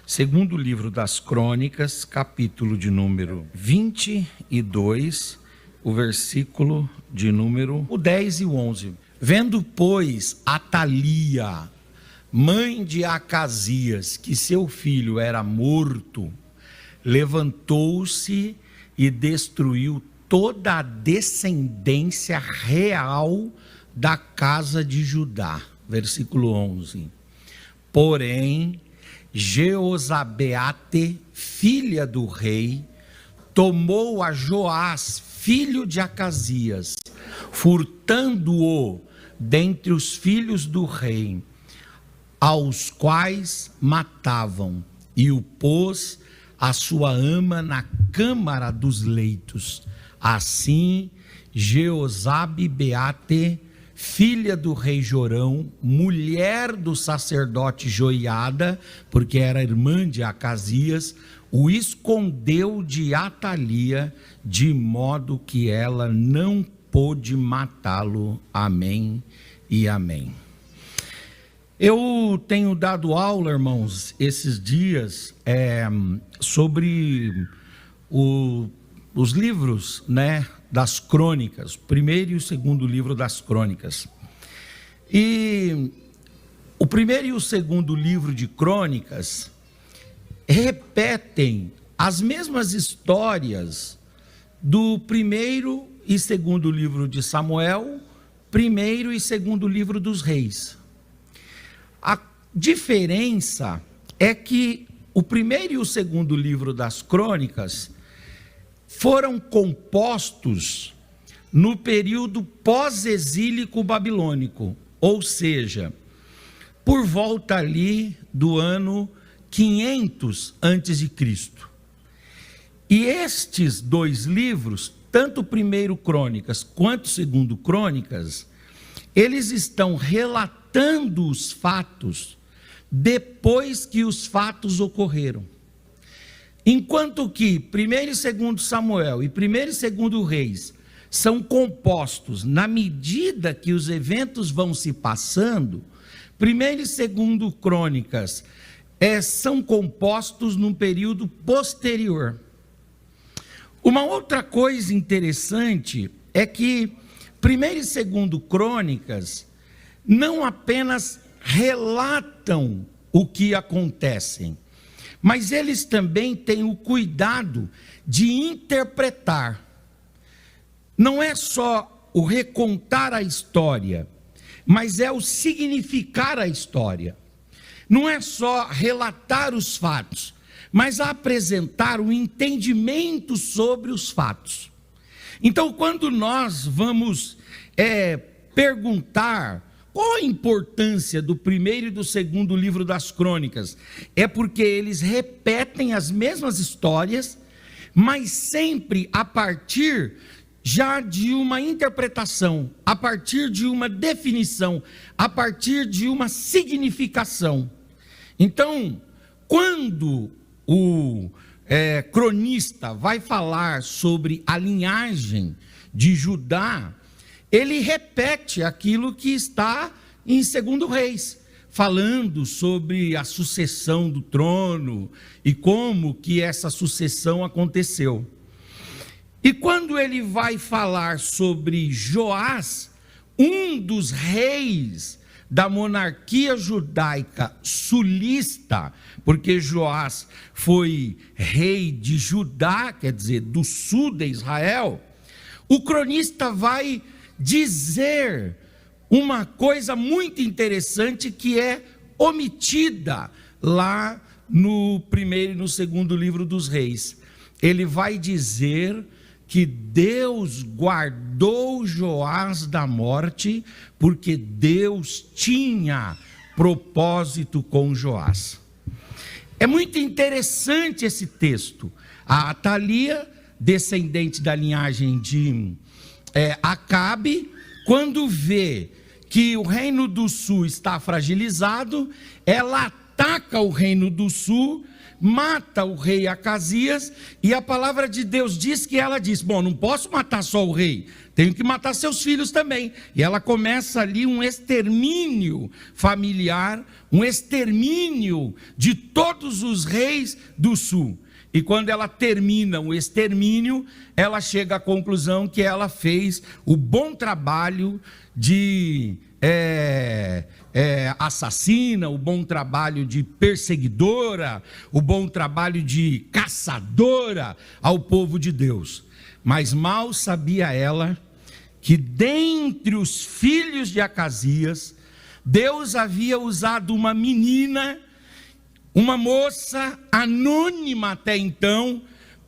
Segundo livro das Crônicas, capítulo de número 22, o versículo de número 10 e 11. Vendo, pois, Atalia, mãe de Acasias, que seu filho era morto, levantou-se e destruiu toda a descendência real da casa de Judá. Versículo 11. Porém, Jeozabeate, filha do rei, tomou a Joás, filho de Acasias, furtando-o dentre os filhos do rei, aos quais matavam, e o pôs a sua ama na câmara dos leitos. Assim, Jeozabeate, filha do rei Jorão, mulher do sacerdote Joiada, porque era irmã de Acasias, o escondeu de Atalia, de modo que ela não pôde matá-lo. Amém e amém. Eu tenho dado aula, irmãos, esses dias, sobre os livros, das crônicas, o primeiro e o segundo livro das crônicas. E o primeiro e o segundo livro de crônicas repetem as mesmas histórias do primeiro e segundo livro de Samuel, primeiro e segundo livro dos reis. A diferença é que o primeiro e o segundo livro das crônicas foram compostos no período pós-exílico babilônico, ou seja, por volta ali do ano 500 a.C. E estes dois livros, tanto o primeiro Crônicas quanto o segundo Crônicas, eles estão relatando os fatos depois que os fatos ocorreram. Enquanto que 1º e 2º Samuel e 1º e 2º Reis são compostos na medida que os eventos vão se passando, 1º e 2º Crônicas são compostos num período posterior. Uma outra coisa interessante é que 1º e 2º Crônicas não apenas relatam o que acontecem, mas eles também têm o cuidado de interpretar. Não é só o recontar a história, mas é o significar a história. Não é só relatar os fatos, mas apresentar o entendimento sobre os fatos. Então, quando nós vamos perguntar qual a importância do primeiro e do segundo livro das crônicas, é porque eles repetem as mesmas histórias, mas sempre a partir já de uma interpretação, a partir de uma definição, a partir de uma significação. Então, quando o cronista vai falar sobre a linhagem de Judá, ele repete aquilo que está em 2º Reis, falando sobre a sucessão do trono e como que essa sucessão aconteceu. E quando ele vai falar sobre Joás, um dos reis da monarquia judaica sulista, porque Joás foi rei de Judá, quer dizer, do sul de Israel, o cronista vai dizer uma coisa muito interessante que é omitida lá no primeiro e no segundo livro dos reis. Ele vai dizer que Deus guardou Joás da morte, porque Deus tinha propósito com Joás. É muito interessante esse texto. A Atalia, descendente da linhagem de Acabe, quando vê que o reino do sul está fragilizado, ela ataca o reino do sul, mata o rei Acasias, e a palavra de Deus diz que ela diz: bom, não posso matar só o rei, tenho que matar seus filhos também. E ela começa ali um extermínio familiar, um extermínio de todos os reis do sul. E quando ela termina o extermínio, ela chega à conclusão que ela fez o bom trabalho de assassina, o bom trabalho de perseguidora, o bom trabalho de caçadora ao povo de Deus. Mas mal sabia ela que dentre os filhos de Acasias, Deus havia usado uma menina, uma moça anônima até então,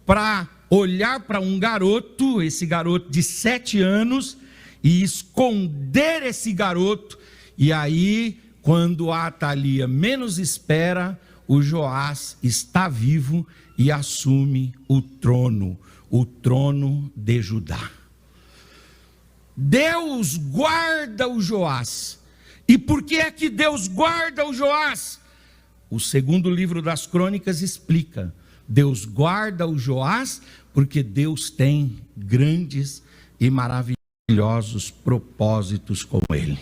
para olhar para um garoto, esse garoto de 7 anos, e esconder esse garoto. E aí, quando a Atalia menos espera, o Joás está vivo e assume o trono de Judá. Deus guarda o Joás. E por que é que Deus guarda o Joás? O segundo livro das Crônicas explica: Deus guarda o Joás porque Deus tem grandes e maravilhosos propósitos com ele.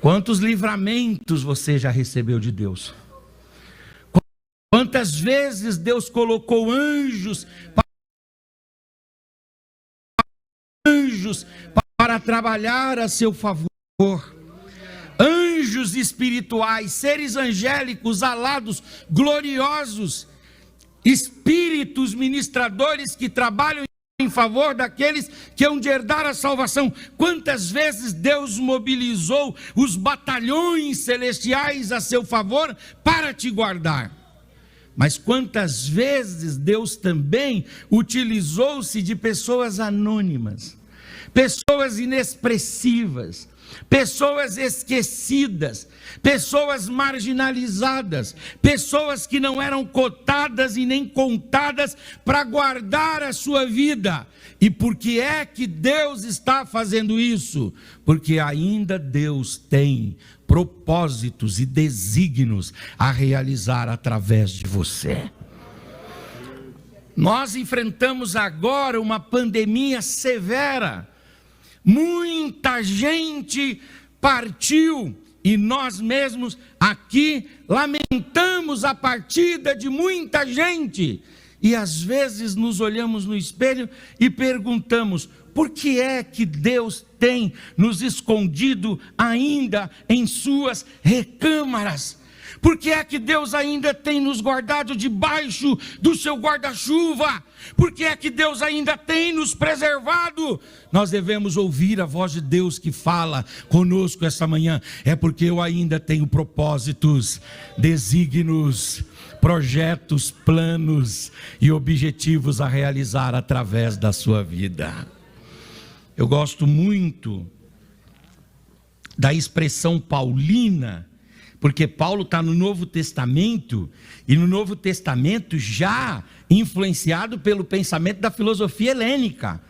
Quantos livramentos você já recebeu de Deus? Quantas vezes Deus colocou anjos para trabalhar a seu favor? Anjos espirituais, seres angélicos, alados, gloriosos, espíritos ministradores que trabalham em favor daqueles que hão de herdar a salvação. Quantas vezes Deus mobilizou os batalhões celestiais a seu favor para te guardar? Mas quantas vezes Deus também utilizou-se de pessoas anônimas, pessoas inexpressivas, pessoas esquecidas, pessoas marginalizadas, pessoas que não eram cotadas e nem contadas para guardar a sua vida. E por que é que Deus está fazendo isso? Porque ainda Deus tem propósitos e desígnios a realizar através de você. Nós enfrentamos agora uma pandemia severa. Muita gente partiu e nós mesmos aqui lamentamos a partida de muita gente. E às vezes nos olhamos no espelho e perguntamos: por que é que Deus tem nos escondido ainda em suas recâmaras? Por que é que Deus ainda tem nos guardado debaixo do seu guarda-chuva? Por que é que Deus ainda tem nos preservado? Nós devemos ouvir a voz de Deus que fala conosco essa manhã. É porque eu ainda tenho propósitos, desígnios, projetos, planos e objetivos a realizar através da sua vida. Eu gosto muito da expressão paulina, porque Paulo está no Novo Testamento, e no Novo Testamento já influenciado pelo pensamento da filosofia helênica,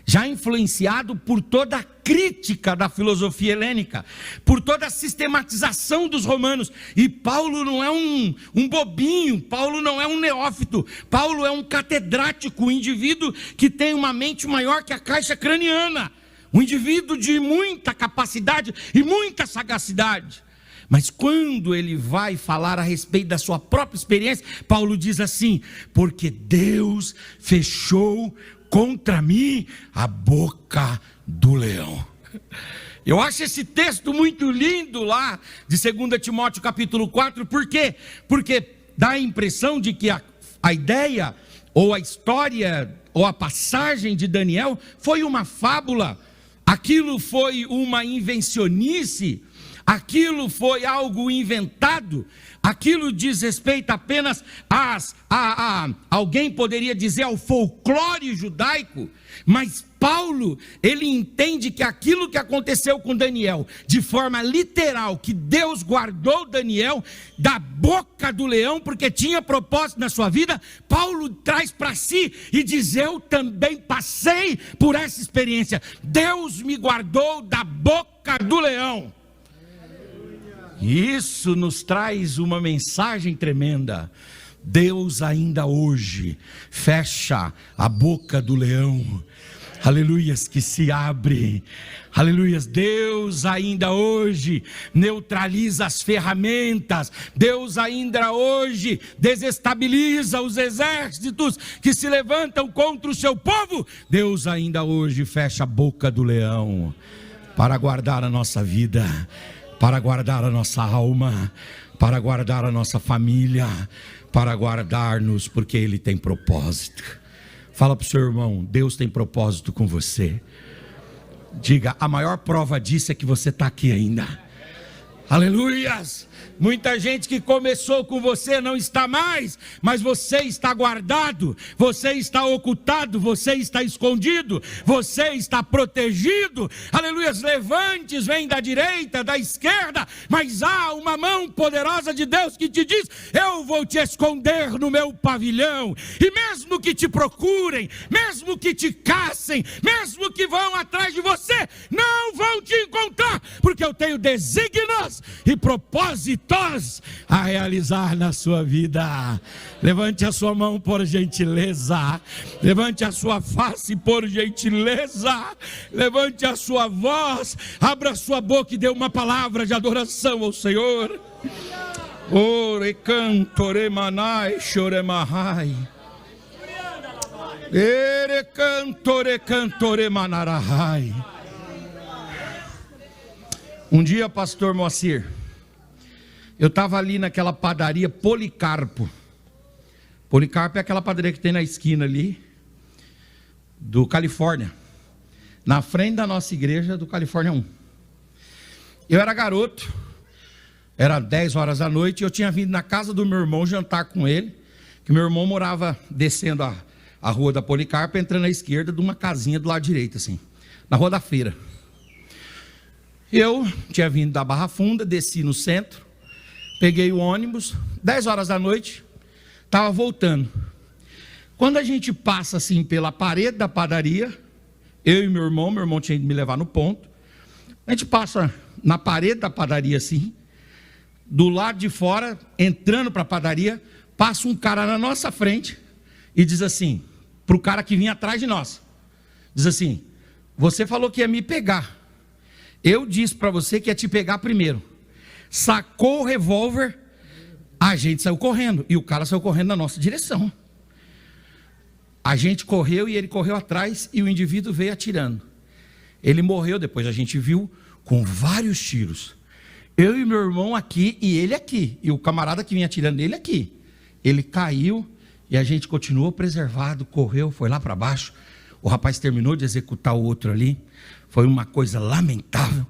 já influenciado por toda a crítica da filosofia helênica, por toda a sistematização dos romanos. E Paulo não é um bobinho, Paulo não é um neófito, Paulo é um catedrático, um indivíduo que tem uma mente maior que a caixa craniana, um indivíduo de muita capacidade e muita sagacidade. Mas quando ele vai falar a respeito da sua própria experiência, Paulo diz assim: porque Deus fechou contra mim a boca do leão. Eu acho esse texto muito lindo lá de 2 Timóteo capítulo 4, por quê? Porque dá a impressão de que a ideia, ou a história, ou a passagem de Daniel foi uma fábula, aquilo foi uma invencionice, aquilo foi algo inventado, aquilo diz respeito apenas alguém poderia dizer ao folclore judaico. Mas Paulo, ele entende que aquilo que aconteceu com Daniel, de forma literal, que Deus guardou Daniel da boca do leão, porque tinha propósito na sua vida. Paulo traz para si e diz: eu também passei por essa experiência, Deus me guardou da boca do leão. E isso nos traz uma mensagem tremenda. Deus ainda hoje fecha a boca do leão. Aleluias, que se abre. Aleluias, Deus ainda hoje neutraliza as ferramentas. Deus ainda hoje desestabiliza os exércitos que se levantam contra o seu povo. Deus ainda hoje fecha a boca do leão para guardar a nossa vida, para guardar a nossa alma, para guardar a nossa família, para guardar-nos, porque Ele tem propósito. Fala para o seu irmão, Deus tem propósito com você. Diga, a maior prova disso é que você está aqui ainda. Aleluias! Muita gente que começou com você não está mais, mas você está guardado, você está ocultado, você está escondido, você está protegido. Aleluias, levantes vêm da direita, da esquerda, mas há uma mão poderosa de Deus que te diz: eu vou te esconder no meu pavilhão. E mesmo que te procurem, mesmo que te caçem, mesmo que vão atrás de você, não vão te encontrar, porque eu tenho desígnios e propósitos a realizar na sua vida. Levante a sua mão por gentileza, levante a sua face por gentileza, levante a sua voz, abra a sua boca e dê uma palavra de adoração ao Senhor. Ore cantore manai choremahai, ere cantore manarahai. Um dia, pastor Moacir, eu estava ali naquela padaria Policarpo. Policarpo é aquela padaria que tem na esquina ali, do Califórnia, na frente da nossa igreja do Califórnia 1. Eu era garoto, era 10 horas da noite, e eu tinha vindo na casa do meu irmão jantar com ele, que meu irmão morava descendo a rua da Policarpo, entrando à esquerda de uma casinha do lado direito, assim, na Rua da Feira. Eu tinha vindo da Barra Funda, desci no centro, peguei o ônibus, 10 horas da noite, estava voltando. Quando a gente passa assim pela parede da padaria, eu e meu irmão tinha ido me levar no ponto, a gente passa na parede da padaria assim, do lado de fora, entrando para a padaria, passa um cara na nossa frente e diz assim, para o cara que vinha atrás de nós, diz assim: você falou que ia me pegar, eu disse para você que ia te pegar primeiro. Sacou o revólver, a gente saiu correndo, e o cara saiu correndo na nossa direção. A gente correu e ele correu atrás, e o indivíduo veio atirando. Ele morreu, depois a gente viu, com vários tiros. Eu e meu irmão aqui, e ele aqui, e o camarada que vinha atirando nele aqui. Ele caiu, e a gente continuou preservado, correu, foi lá para baixo. O rapaz terminou de executar o outro ali. Foi uma coisa lamentável,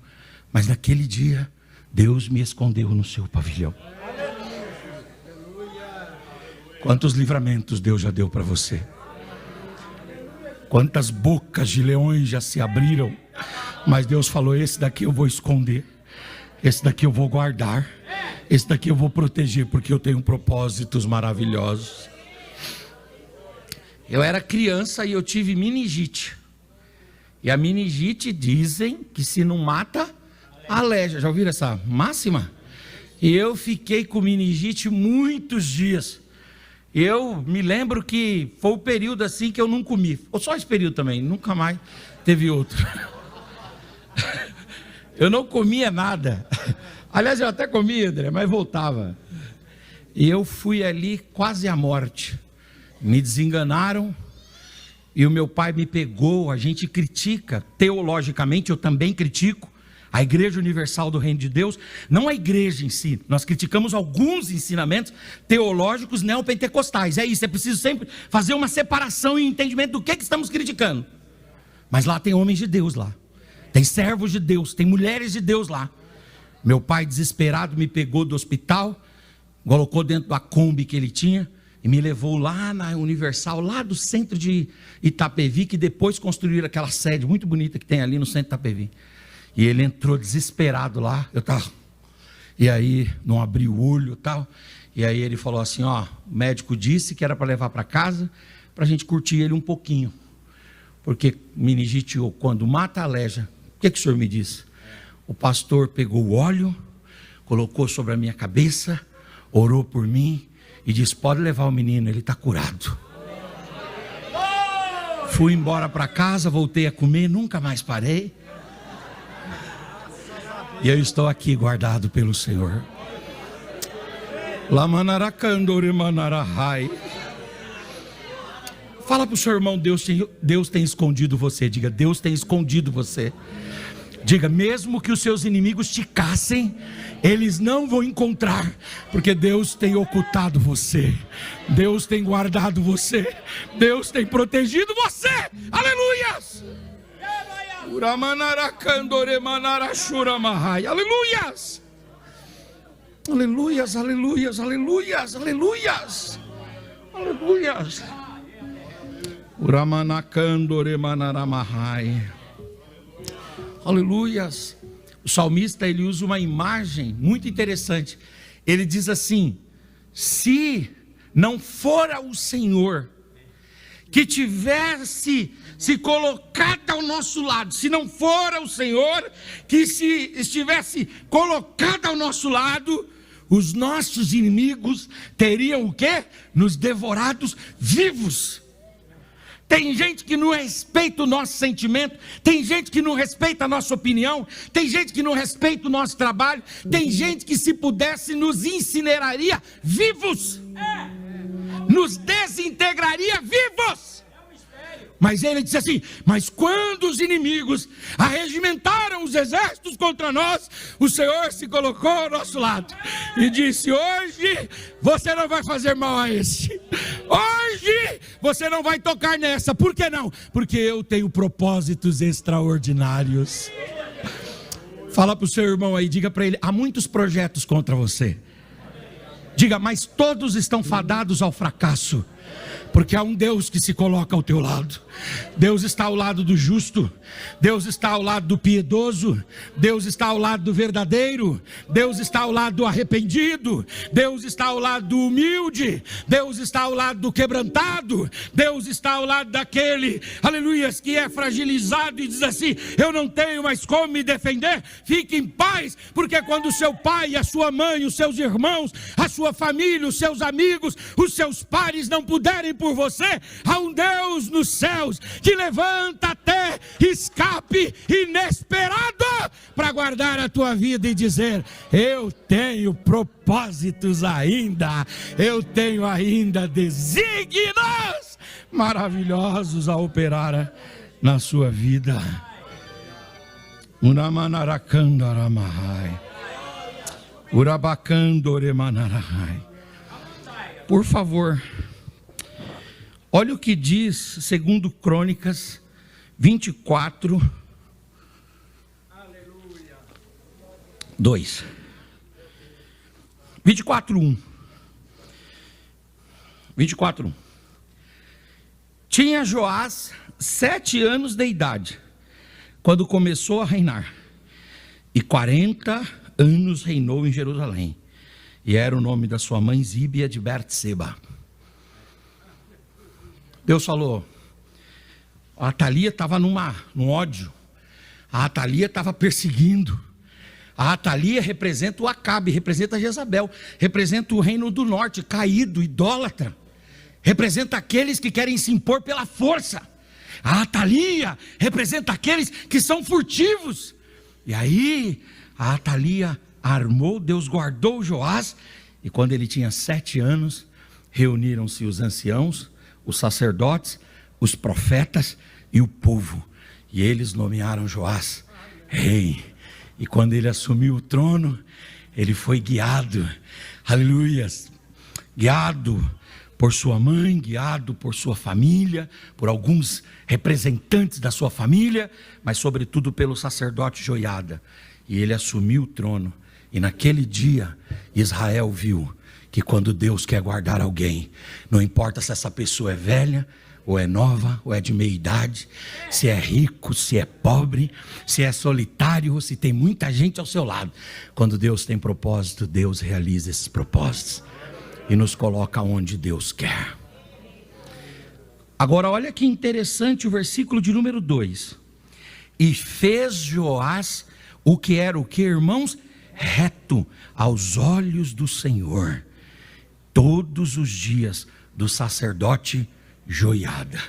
mas naquele dia Deus me escondeu no seu pavilhão. Quantos livramentos Deus já deu para você? Quantas bocas de leões já se abriram, mas Deus falou: esse daqui eu vou esconder, esse daqui eu vou guardar, esse daqui eu vou proteger, porque eu tenho propósitos maravilhosos. Eu era criança e eu tive meningite. E a meningite, dizem que se não mata, aleja. Já ouviram essa máxima? E eu fiquei com meningite muitos dias. Eu me lembro que foi o período assim que eu não comi. Ou só esse período também, nunca mais teve outro. Eu não comia nada. Aliás, eu até comia, André, mas voltava. E eu fui ali quase à morte. Me desenganaram. E o meu pai me pegou. A gente critica, teologicamente eu também critico a Igreja Universal do Reino de Deus, não a igreja em si. Nós criticamos alguns ensinamentos teológicos neopentecostais. É isso, é preciso sempre fazer uma separação e entendimento do que estamos criticando. Mas lá tem homens de Deus lá, tem servos de Deus, tem mulheres de Deus lá. Meu pai, desesperado, me pegou do hospital, colocou dentro da Kombi que ele tinha e me levou lá na Universal, lá do centro de Itapevi, que depois construíram aquela sede muito bonita que tem ali no centro de Itapevi. E ele entrou desesperado lá, eu estava, e aí não abri o olho e tal, e aí ele falou assim: ó, o médico disse que era para levar para casa, para a gente curtir ele um pouquinho, porque meningite, quando mata, aleja. O que o senhor me disse? O pastor pegou o óleo, colocou sobre a minha cabeça, orou por mim e disse: pode levar o menino, ele está curado. Fui embora para casa, voltei a comer, nunca mais parei. E eu estou aqui guardado pelo Senhor. Fala para o seu irmão: Deus tem escondido você. Diga: Deus tem escondido você. Diga: mesmo que os seus inimigos te caçem, eles não vão encontrar, porque Deus tem ocultado você, Deus tem guardado você, Deus tem protegido você. Aleluias! Aleluias! Aleluias, aleluias, aleluias, aleluias, aleluias. Aleluias. O salmista, ele usa uma imagem muito interessante. Ele diz assim: se não fora o Senhor que tivesse se colocado ao nosso lado, se não fora o Senhor que se estivesse colocado ao nosso lado, os nossos inimigos teriam o quê? Nos devorados vivos. Tem gente que não respeita o nosso sentimento, tem gente que não respeita a nossa opinião, tem gente que não respeita o nosso trabalho, tem gente que, se pudesse, nos incineraria vivos, nos desintegraria vivos. Mas ele disse assim: mas quando os inimigos arregimentaram os exércitos contra nós, o Senhor se colocou ao nosso lado e disse: hoje você não vai fazer mal a esse, hoje você não vai tocar nessa. Por que não? Porque eu tenho propósitos extraordinários. Fala para o seu irmão aí, diga para ele: há muitos projetos contra você. Diga: mas todos estão fadados ao fracasso, porque há um Deus que se coloca ao teu lado. Deus está ao lado do justo, Deus está ao lado do piedoso, Deus está ao lado do verdadeiro, Deus está ao lado do arrependido, Deus está ao lado do humilde, Deus está ao lado do quebrantado, Deus está ao lado daquele, aleluias, que é fragilizado e diz assim: eu não tenho mais como me defender. Fique em paz, porque quando o seu pai, a sua mãe, os seus irmãos, a sua família, os seus amigos, os seus pares não puderem por você, há um Deus nos céus que levanta até escape inesperado para guardar a tua vida e dizer: eu tenho propósitos ainda, eu tenho ainda desígnios maravilhosos a operar na sua vida. Por favor, olha o que diz segundo Crônicas 24, 2. 24:1. 24:1. Tinha Joás 7 anos de idade quando começou a reinar, e 40 anos reinou em Jerusalém, e era o nome da sua mãe Zíbia de Berseba. Deus falou: a Atalia estava num ódio, a Atalia estava perseguindo, a Atalia representa o Acabe, representa Jezabel, representa o reino do norte, caído, idólatra, representa aqueles que querem se impor pela força. A Atalia representa aqueles que são furtivos. E aí a Atalia armou, Deus guardou Joás, e quando ele tinha 7 anos, reuniram-se os anciãos, os sacerdotes, os profetas e o povo, e eles nomearam Joás rei. E quando ele assumiu o trono, ele foi guiado, aleluias, guiado por sua mãe, guiado por sua família, por alguns representantes da sua família, mas sobretudo pelo sacerdote Joiada. E ele assumiu o trono, e naquele dia Israel viu que quando Deus quer guardar alguém, não importa se essa pessoa é velha, ou é nova, ou é de meia idade, se é rico, se é pobre, se é solitário, ou se tem muita gente ao seu lado. Quando Deus tem propósito, Deus realiza esses propósitos e nos coloca onde Deus quer. Agora olha que interessante o versículo de número 2. E fez Joás o que era o que, irmãos? reto aos olhos do Senhor todos os dias do sacerdote Joiada.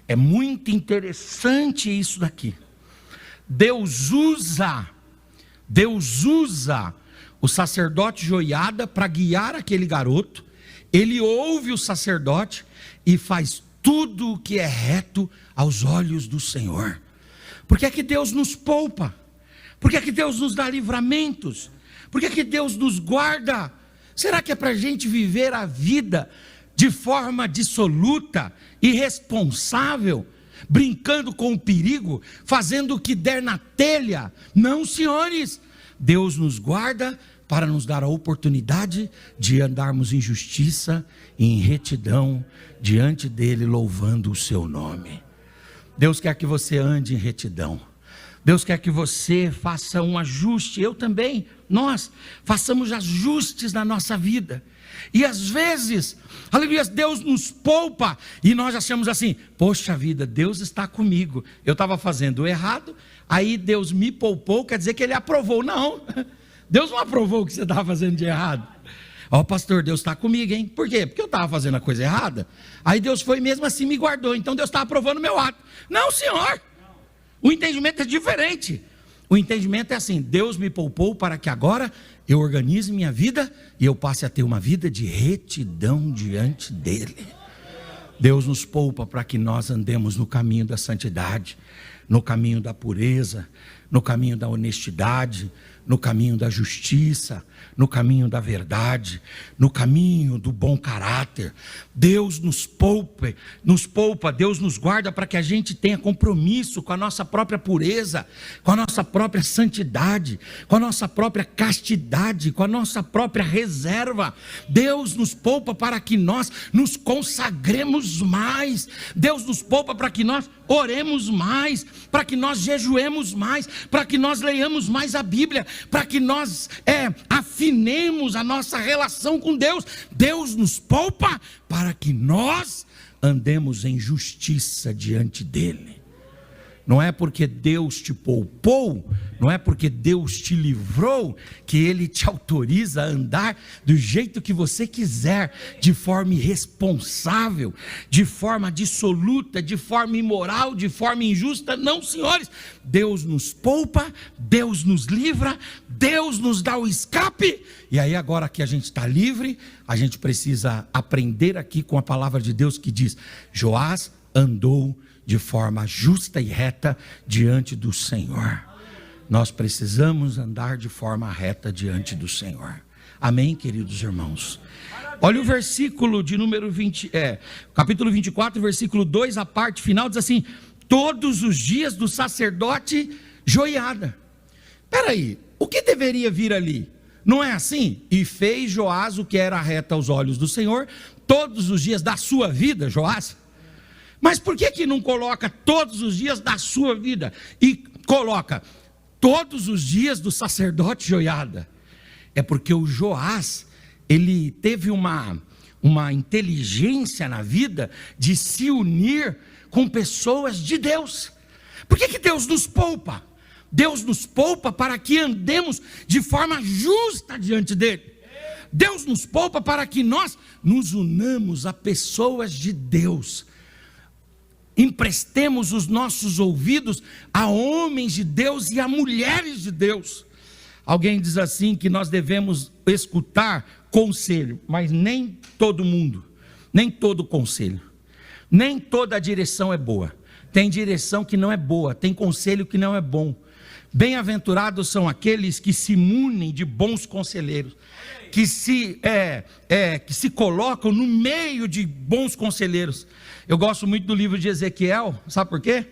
É muito interessante isso daqui. Deus usa o sacerdote Joiada para guiar aquele garoto. Ele ouve o sacerdote e faz tudo o que é reto aos olhos do Senhor. Por que é que Deus nos poupa? Por que é que Deus nos dá livramentos? Por que é que Deus nos guarda? Será que é para a gente viver a vida de forma dissoluta, irresponsável, brincando com o perigo, fazendo o que der na telha? Não, senhores. Deus nos guarda para nos dar a oportunidade de andarmos em justiça e em retidão diante dele, louvando o seu nome. Deus quer que você ande em retidão. Deus quer que você faça um ajuste. Eu também, nós façamos ajustes na nossa vida. E às vezes, aleluia, Deus nos poupa e nós achamos assim: poxa vida, Deus está comigo. Eu estava fazendo errado, aí Deus me poupou, quer dizer que Ele aprovou. Não, Deus não aprovou o que você estava fazendo de errado. Ó, pastor, Deus está comigo, hein? Por quê? Porque eu estava fazendo a coisa errada. Aí Deus foi mesmo assim me guardou. Então Deus está aprovando o meu ato. Não, senhor. O entendimento é diferente. O entendimento é assim: Deus me poupou para que agora eu organize minha vida e eu passe a ter uma vida de retidão diante dele. Deus nos poupa para que nós andemos no caminho da santidade, no caminho da pureza, no caminho da honestidade, no caminho da justiça, no caminho da verdade, no caminho do bom caráter. Deus nos poupa, Deus nos guarda para que a gente tenha compromisso com a nossa própria pureza, com a nossa própria santidade, com a nossa própria castidade, com a nossa própria reserva. Deus nos poupa para que nós nos consagremos mais. Deus nos poupa para que nós oremos mais, para que nós jejuemos mais, para que nós leiamos mais a Bíblia, para que nós afinemos a nossa relação com Deus. Deus nos poupa para que nós andemos em justiça diante dele. Não é porque Deus te poupou, não é porque Deus te livrou, que Ele te autoriza a andar do jeito que você quiser, de forma irresponsável, de forma dissoluta, de forma imoral, de forma injusta. Não, senhores, Deus nos poupa, Deus nos livra, Deus nos dá o escape. E aí agora que a gente está livre, a gente precisa aprender aqui com a palavra de Deus que diz: Joás andou de forma justa e reta diante do Senhor. Nós precisamos andar de forma reta diante do Senhor. Amém, queridos irmãos? Olha o versículo de número 20, capítulo 24, versículo 2, a parte final diz assim: todos os dias do sacerdote Joiada. Espera aí, o que deveria vir ali? Não é assim? E fez Joás o que era reto aos olhos do Senhor todos os dias da sua vida, Joás. Mas por que não coloca todos os dias da sua vida e coloca todos os dias do sacerdote Joiada? É porque o Joás, ele teve uma inteligência na vida de se unir com pessoas de Deus. Por que Deus nos poupa? Deus nos poupa para que andemos de forma justa diante dele. Deus nos poupa para que nós nos unamos a pessoas de Deus. Emprestemos os nossos ouvidos a homens de Deus e a mulheres de Deus. Alguém diz assim que nós devemos escutar conselho, mas nem todo mundo, nem todo conselho, nem toda direção é boa. Tem direção que não é boa, tem conselho que não é bom. Bem-aventurados são aqueles que se munem de bons conselheiros, que se colocam no meio de bons conselheiros. Eu gosto muito do livro de Ezequiel, sabe por quê?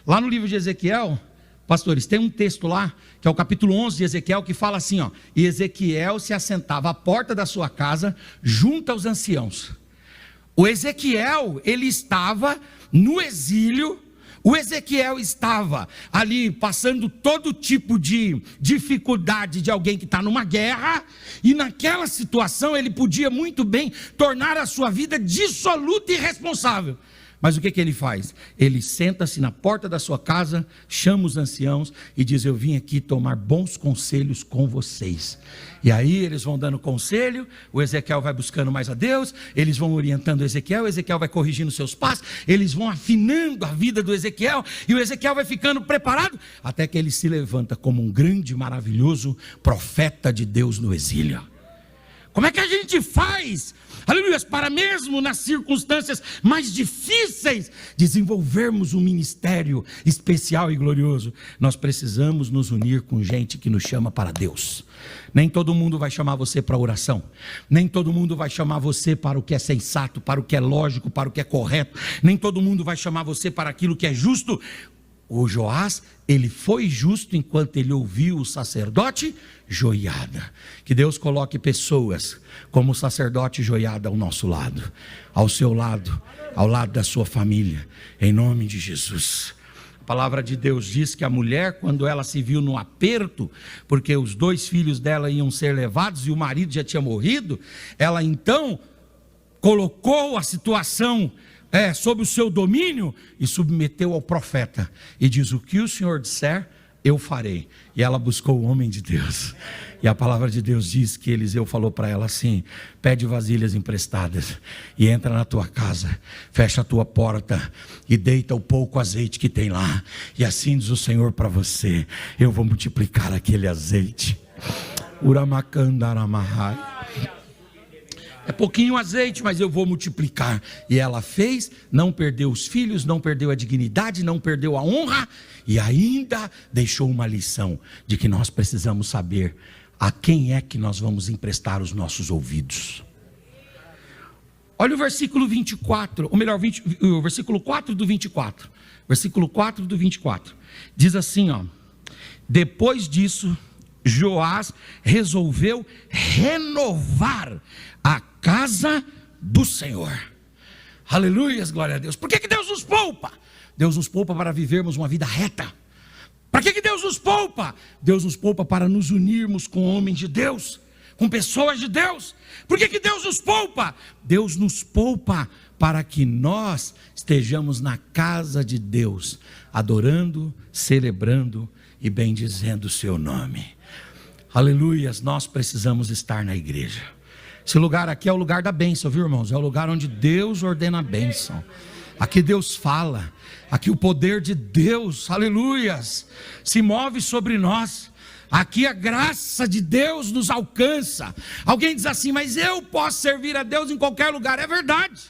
Lá no livro de Ezequiel, pastores, tem um texto lá, que é o capítulo 11 de Ezequiel, que fala assim, ó: e Ezequiel se assentava à porta da sua casa, junto aos anciãos. O Ezequiel, ele estava no exílio. O Ezequiel estava ali passando todo tipo de dificuldade de alguém que está numa guerra, e naquela situação ele podia muito bem tornar a sua vida dissoluta e irresponsável. Mas o que ele faz? Ele senta-se na porta da sua casa, chama os anciãos e diz: eu vim aqui tomar bons conselhos com vocês. E aí eles vão dando conselho, o Ezequiel vai buscando mais a Deus, eles vão orientando o Ezequiel vai corrigindo seus passos, eles vão afinando a vida do Ezequiel, e o Ezequiel vai ficando preparado, até que ele se levanta como um grande, maravilhoso profeta de Deus no exílio. Como é que a gente faz, aleluia, para mesmo nas circunstâncias mais difíceis, desenvolvermos um ministério especial e glorioso? Nós precisamos nos unir com gente que nos chama para Deus. Nem todo mundo vai chamar você para oração, nem todo mundo vai chamar você para o que é sensato, para o que é lógico, para o que é correto, nem todo mundo vai chamar você para aquilo que é justo. O Joás, ele foi justo enquanto ele ouviu o sacerdote Joiada. Que Deus coloque pessoas como o sacerdote Joiada ao nosso lado, ao seu lado, ao lado da sua família, em nome de Jesus. A palavra de Deus diz que a mulher, quando ela se viu no aperto, porque os 2 filhos dela iam ser levados e o marido já tinha morrido, ela então colocou a situação sob o seu domínio e submeteu ao profeta, e diz: o que o Senhor disser, eu farei. E ela buscou o homem de Deus, e a palavra de Deus diz que Eliseu falou para ela assim: pede vasilhas emprestadas, e entra na tua casa, fecha a tua porta, e deita o pouco azeite que tem lá, e assim diz o Senhor para você: eu vou multiplicar aquele azeite. Uramacandaramahai. É pouquinho azeite, mas eu vou multiplicar. E ela fez, não perdeu os filhos, não perdeu a dignidade, não perdeu a honra, e ainda deixou uma lição de que nós precisamos saber a quem é que nós vamos emprestar os nossos ouvidos. Olha o versículo 24, ou melhor, o versículo 4 do 24. Versículo 4 do 24. Diz assim, ó: depois disso, Joás resolveu renovar a casa do Senhor. Aleluias, glória a Deus. Por que Deus nos poupa? Deus nos poupa para vivermos uma vida reta. Para que Deus nos poupa? Deus nos poupa para nos unirmos com homens de Deus, com pessoas de Deus. Por que Deus nos poupa? Deus nos poupa para que nós estejamos na casa de Deus, adorando, celebrando e bendizendo o seu nome. Aleluias, nós precisamos estar na igreja. Esse lugar aqui é o lugar da bênção, viu, irmãos? É o lugar onde Deus ordena a bênção. Aqui Deus fala, aqui o poder de Deus, aleluias, se move sobre nós. Aqui a graça de Deus nos alcança. Alguém diz assim: mas eu posso servir a Deus em qualquer lugar. É verdade,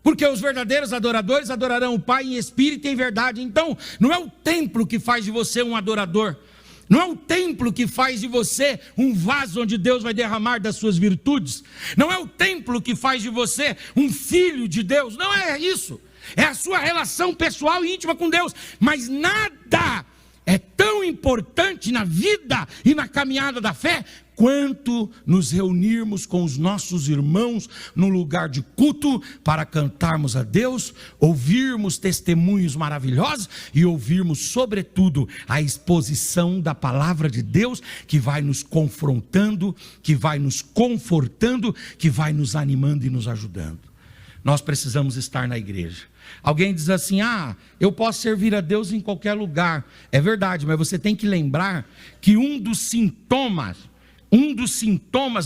porque os verdadeiros adoradores adorarão o Pai em espírito e em verdade. Então, não é o templo que faz de você um adorador, não é o templo que faz de você um vaso onde Deus vai derramar das suas virtudes, não é o templo que faz de você um filho de Deus, não é isso, é a sua relação pessoal e íntima com Deus. Mas nada é tão importante na vida e na caminhada da fé quanto nos reunirmos com os nossos irmãos no lugar de culto para cantarmos a Deus, ouvirmos testemunhos maravilhosos e ouvirmos sobretudo a exposição da palavra de Deus, que vai nos confrontando, que vai nos confortando, que vai nos animando e nos ajudando. Nós precisamos estar na igreja. Alguém diz assim: eu posso servir a Deus em qualquer lugar. É verdade, mas você tem que lembrar que um dos sintomas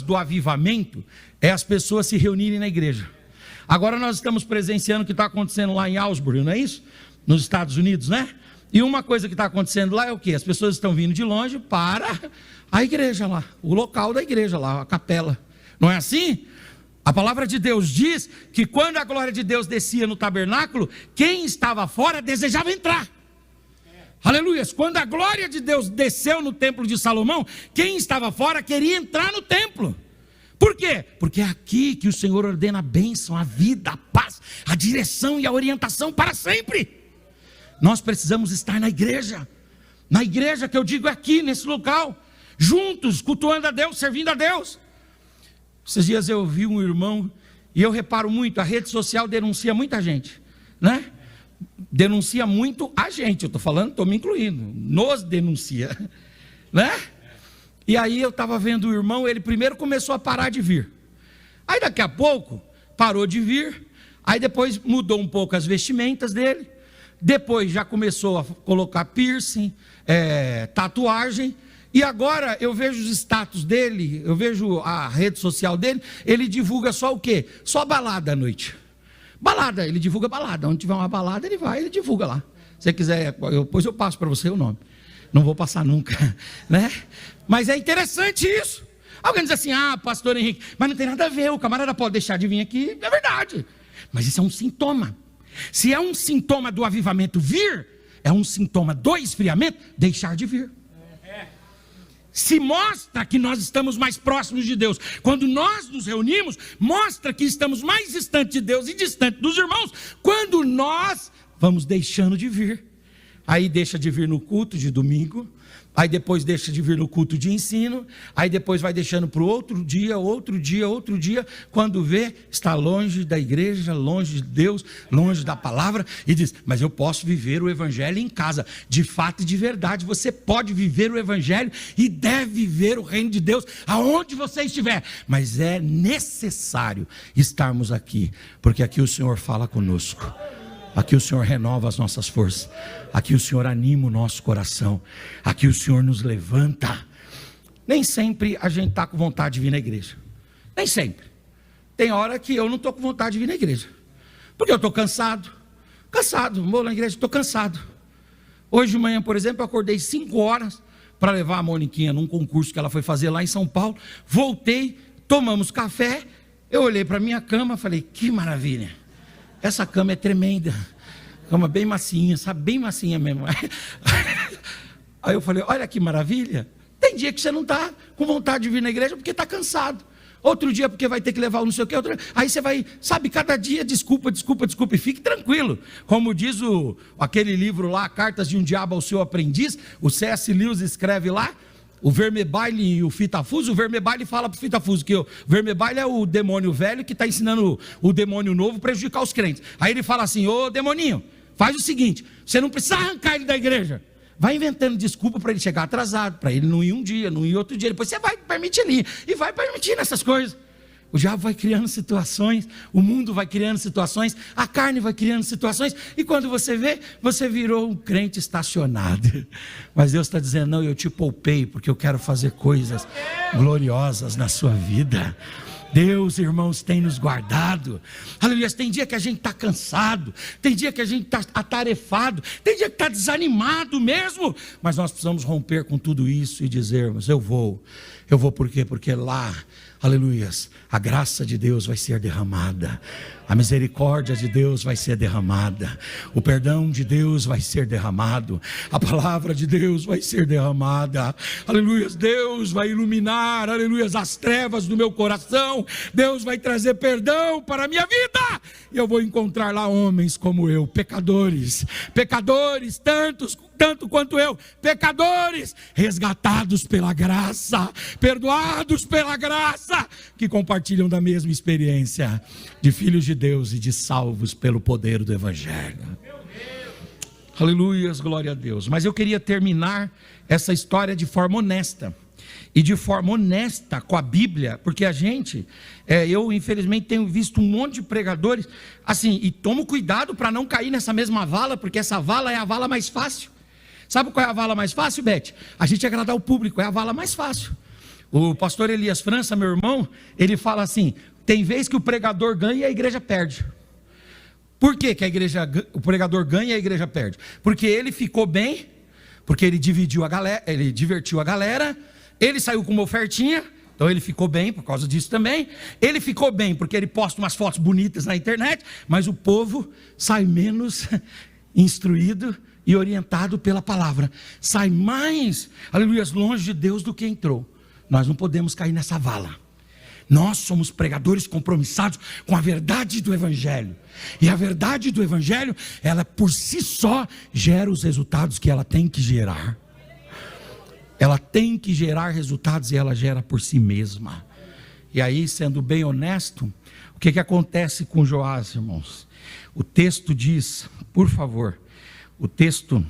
do avivamento é as pessoas se reunirem na igreja. Agora nós estamos presenciando o que está acontecendo lá em Augsburg, não é isso? Nos Estados Unidos, né? E uma coisa que está acontecendo lá é o quê? As pessoas estão vindo de longe para a igreja lá, o local da igreja lá, a capela. Não é assim? A palavra de Deus diz que quando a glória de Deus descia no tabernáculo, quem estava fora desejava entrar. Aleluia. Quando a glória de Deus desceu no templo de Salomão, quem estava fora queria entrar no templo. Por quê? Porque é aqui que o Senhor ordena a bênção, a vida, a paz, a direção e a orientação para sempre. Nós precisamos estar na igreja que eu digo é aqui, nesse local, juntos, cultuando a Deus, servindo a Deus. Esses dias eu vi um irmão, e eu reparo muito, a rede social denuncia muita gente, né? Denuncia muito a gente, eu estou falando, estou me incluindo, nos denuncia, né? E aí eu estava vendo o irmão, ele primeiro começou a parar de vir, aí daqui a pouco parou de vir, Aí depois mudou um pouco as vestimentas dele. Depois já começou a colocar piercing, tatuagem. E agora eu vejo os status dele, eu vejo a rede social dele, ele divulga só o quê? Só balada à noite. Balada, ele divulga balada. Onde tiver uma balada, ele vai, ele divulga lá. Se você quiser, depois eu passo para você o nome. Não vou passar nunca, né? Mas é interessante isso. Alguém diz assim, pastor Henrique, mas não tem nada a ver, o camarada pode deixar de vir aqui, é verdade. Mas isso é um sintoma. Se é um sintoma do avivamento vir, é um sintoma do esfriamento deixar de vir. Se mostra que nós estamos mais próximos de Deus. Quando nós nos reunimos, mostra que estamos mais distantes de Deus e distantes dos irmãos, quando nós vamos deixando de vir. Aí deixa de vir no culto de domingo, aí depois deixa de vir no culto de ensino, aí depois vai deixando para o outro dia, quando vê, está longe da igreja, longe de Deus, longe da palavra, e diz, mas eu posso viver o evangelho em casa. De fato e de verdade, você pode viver o evangelho e deve viver o reino de Deus aonde você estiver, mas é necessário estarmos aqui, porque aqui o Senhor fala conosco. Aqui o Senhor renova as nossas forças. Aqui o Senhor anima o nosso coração. Aqui o Senhor nos levanta. Nem sempre a gente está com vontade de vir na igreja. Nem sempre. Tem hora que eu não estou com vontade de vir na igreja. Porque eu estou cansado. Vou na igreja, estou cansado. Hoje de manhã, por exemplo, eu acordei 5 horas para levar a Moniquinha num concurso que ela foi fazer lá em São Paulo. Voltei, tomamos café. Eu olhei para a minha cama e falei, que maravilha. Essa cama é tremenda, cama bem macinha, sabe, bem macinha mesmo. Aí eu falei, olha que maravilha, tem dia que você não está com vontade de vir na igreja porque está cansado, outro dia porque vai ter que levar o não sei o que, aí você vai, sabe, cada dia desculpa, e fique tranquilo, como diz aquele livro lá, Cartas de um Diabo ao Seu Aprendiz, o C.S. Lewis escreve lá, o Vermebaile e o Fitafuso. O Vermebaile fala para o Fitafuso que o Vermebaile é o demônio velho que está ensinando o demônio novo a prejudicar os crentes. Aí ele fala assim, ô demoninho, faz o seguinte, você não precisa arrancar ele da igreja, vai inventando desculpa para ele chegar atrasado, para ele não ir um dia, não ir outro dia, depois você vai permitir ele, e vai permitindo essas coisas. O diabo vai criando situações, o mundo vai criando situações, a carne vai criando situações, e quando você vê, você virou um crente estacionado. Mas Deus está dizendo, não, eu te poupei, porque eu quero fazer coisas gloriosas na sua vida. Deus, irmãos, tem nos guardado. Aleluia. Tem dia que a gente está cansado, tem dia que a gente está atarefado, tem dia que está desanimado mesmo, mas nós precisamos romper com tudo isso e dizermos, eu vou por quê? Porque lá, aleluias, a graça de Deus vai ser derramada, a misericórdia de Deus vai ser derramada, o perdão de Deus vai ser derramado, a palavra de Deus vai ser derramada, aleluias, Deus vai iluminar, aleluias, as trevas do meu coração, Deus vai trazer perdão para a minha vida, e eu vou encontrar lá homens como eu, pecadores, tanto quanto eu, pecadores, resgatados pela graça, perdoados pela graça, que compartilham da mesma experiência de filhos de Deus e de salvos pelo poder do Evangelho. Aleluias, glória a Deus. Mas eu queria terminar essa história de forma honesta, e de forma honesta com a Bíblia, porque a gente, eu infelizmente tenho visto um monte de pregadores, assim, e tomo cuidado para não cair nessa mesma vala, porque essa vala é a vala mais fácil. Sabe qual é a vala mais fácil, Beth? A gente agradar o público, é a vala mais fácil. O pastor Elias França, meu irmão, ele fala assim, tem vez que o pregador ganha e a igreja perde. Por que o pregador ganha e a igreja perde? Porque ele ficou bem, porque ele divertiu a galera, ele saiu com uma ofertinha, então ele ficou bem por causa disso também. Ele ficou bem porque ele posta umas fotos bonitas na internet, mas o povo sai menos instruído e orientado pela palavra, sai mais, aleluia, longe de Deus do que entrou. Nós não podemos cair nessa vala. Nós somos pregadores compromissados com a verdade do Evangelho, e a verdade do Evangelho, ela por si só gera os resultados que ela tem que gerar. Ela tem que gerar resultados e ela gera por si mesma. E aí, sendo bem honesto, o que acontece com Joás, irmãos? O texto diz, por favor, o texto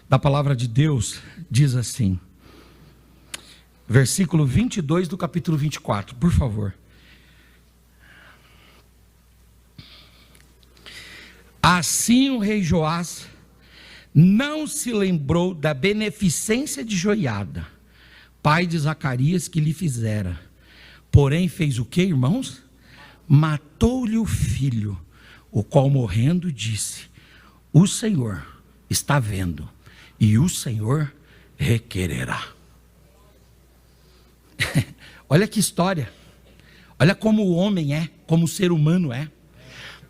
da palavra de Deus diz assim, versículo 22 do capítulo 24, por favor. Assim o rei Joás não se lembrou da beneficência de Joiada, pai de Zacarias, que lhe fizera. Porém fez o que, irmãos? Matou-lhe o filho, o qual morrendo disse: o Senhor está vendo, e o Senhor requererá. Olha que história. Olha como o homem é, como o ser humano é.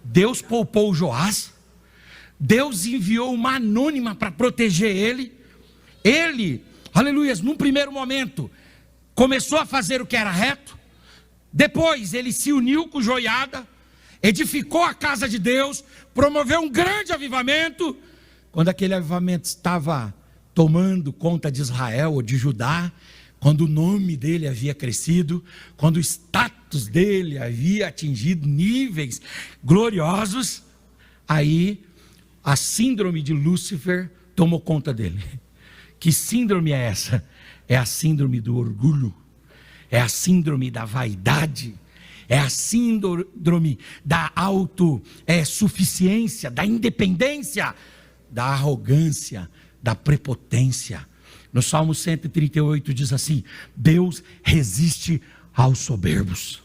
Deus poupou Joás. Deus enviou uma anônima para proteger ele. Ele, aleluias, num primeiro momento, começou a fazer o que era reto. Depois ele se uniu com Joiada, edificou a casa de Deus, promoveu um grande avivamento. Quando aquele avivamento estava tomando conta de Israel ou de Judá, quando o nome dele havia crescido, quando o status dele havia atingido níveis gloriosos, aí a síndrome de Lúcifer tomou conta dele. Que síndrome é essa? É a síndrome do orgulho, é a síndrome da vaidade, é a síndrome da autossuficiência, da independência, da arrogância, da prepotência. No Salmo 138 diz assim: Deus resiste aos soberbos.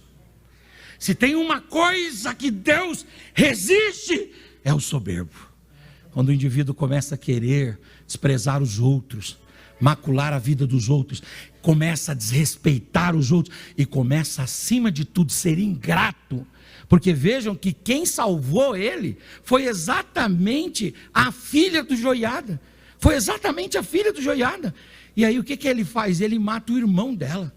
Se tem uma coisa que Deus resiste, é o soberbo. Quando o indivíduo começa a querer desprezar os outros, macular a vida dos outros, começa a desrespeitar os outros e começa, acima de tudo, ser ingrato. Porque vejam que quem salvou ele foi exatamente a filha do Joiada. Foi exatamente a filha do Joiada. E aí o que ele faz? Ele mata o irmão dela.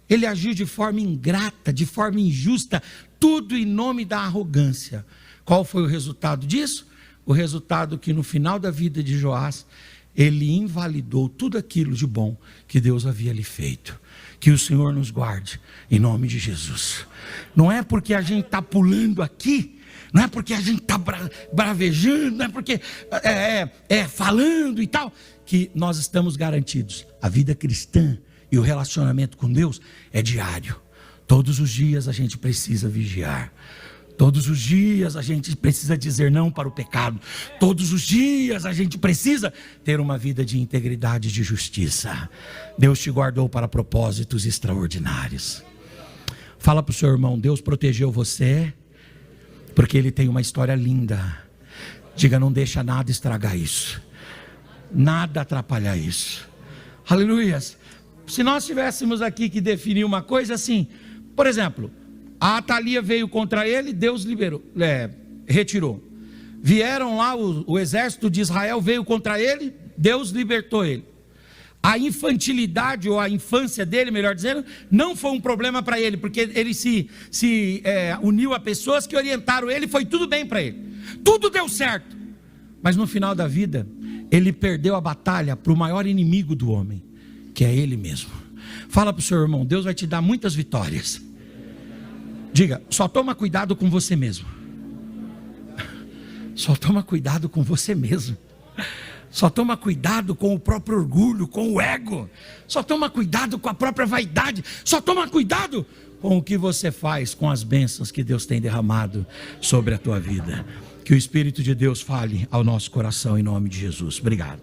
Ele agiu de forma ingrata, de forma injusta, tudo em nome da arrogância. Qual foi o resultado disso? O resultado que no final da vida de Joás, ele invalidou tudo aquilo de bom que Deus havia lhe feito. Que o Senhor nos guarde, em nome de Jesus. Não é porque a gente está pulando aqui, não é porque a gente está bravejando, não é porque falando e tal, que nós estamos garantidos. A vida cristã e o relacionamento com Deus é diário. Todos os dias a gente precisa vigiar. Todos os dias a gente precisa dizer não para o pecado. Todos os dias a gente precisa ter uma vida de integridade e de justiça. Deus te guardou para propósitos extraordinários. Fala para o seu irmão: Deus protegeu você, porque Ele tem uma história linda. Diga: não deixa nada estragar isso, nada atrapalhar isso. Aleluias. Se nós tivéssemos aqui que definir uma coisa assim, por exemplo, a Atalia veio contra ele, Deus retirou. Vieram lá, o exército de Israel veio contra ele, Deus libertou ele. A infantilidade, ou a infância dele, melhor dizendo, não foi um problema para ele, porque ele se uniu a pessoas que orientaram ele, foi tudo bem para ele. Tudo deu certo. Mas no final da vida, ele perdeu a batalha para o maior inimigo do homem, que é ele mesmo. Fala para o seu irmão: Deus vai te dar muitas vitórias. Diga: só toma cuidado com você mesmo. Só toma cuidado com você mesmo. Só toma cuidado com o próprio orgulho, com o ego. Só toma cuidado com a própria vaidade. Só toma cuidado com o que você faz com as bênçãos que Deus tem derramado sobre a tua vida. Que o Espírito de Deus fale ao nosso coração em nome de Jesus. Obrigado.